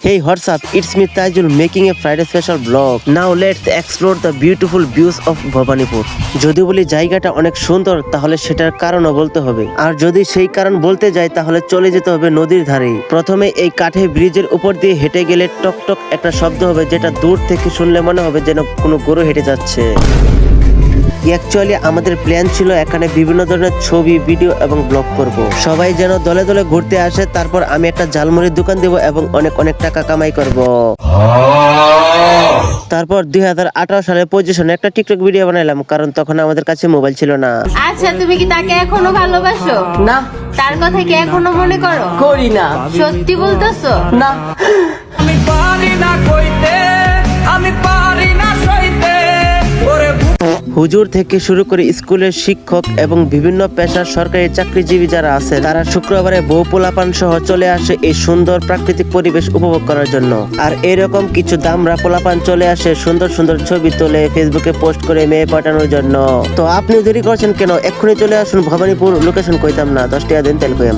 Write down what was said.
Hey, what's up? It's me Tajul making a Friday special vlog. Now let's explore the beautiful views of Bhabanipur. যদি বলি জায়গাটা অনেক সুন্দর তাহলে সেটার কারণও বলতে হবে। আর যদি সেই কারণ বলতে যাই তাহলে চলে যেতে হবে নদীর ধারে। প্রথমে এই কাঠে ব্রিজের উপর দিয়ে হেঁটে গেলে টক টক একটা শব্দ হবে যেটা দূর থেকে শুনলে মনে হবে যেন কোনো গরু হেঁটে যাচ্ছে। অ্যাকচুয়ালি আমাদের প্ল্যান ছিল এখানে বিভিন্ন ধরনের ছবি, ভিডিও এবং ব্লগ করব। সবাই যেন দলে দলে ঘুরতে আসে, তারপর আমি একটা ঝালমুড়ির দোকান দেব এবং অনেক অনেক টাকা কামাই করব। তারপর 2018 সালে পজিশনে একটা টিকটক ভিডিও বানাইলাম, কারণ তখন আমাদের কাছে মোবাইল ছিল না। আচ্ছা, তুমি কি তাকে এখনো ভালোবাসো? না, তার কথা কি এখনো মনে করো? করি না। সত্যি বলতেছো? না, আমি পারি না কইতে, আমি পারি না সইতে ওরে হুজুর থেকে শুরু করে স্কুলের শিক্ষক এবং বিভিন্ন পেশার সরকারি চাকরিজীবী যারা আছে তারা শুক্রবারে বউ পোলাপান সহ চলে আসে এই সুন্দর প্রাকৃতিক পরিবেশ উপভোগ করার জন্য। আর এরকম কিছু দামরা পোলাপান চলে আসে সুন্দর সুন্দর ছবি তোলে ফেসবুকে পোস্ট করে মেয়ে পাঠানোর জন্য। তো আপনি দেরি করছেন কেন? এক্ষুনি চলে আসুন ভবানীপুর। লোকেশন কইতাম না, 10 টাকা দেন তেল কইম।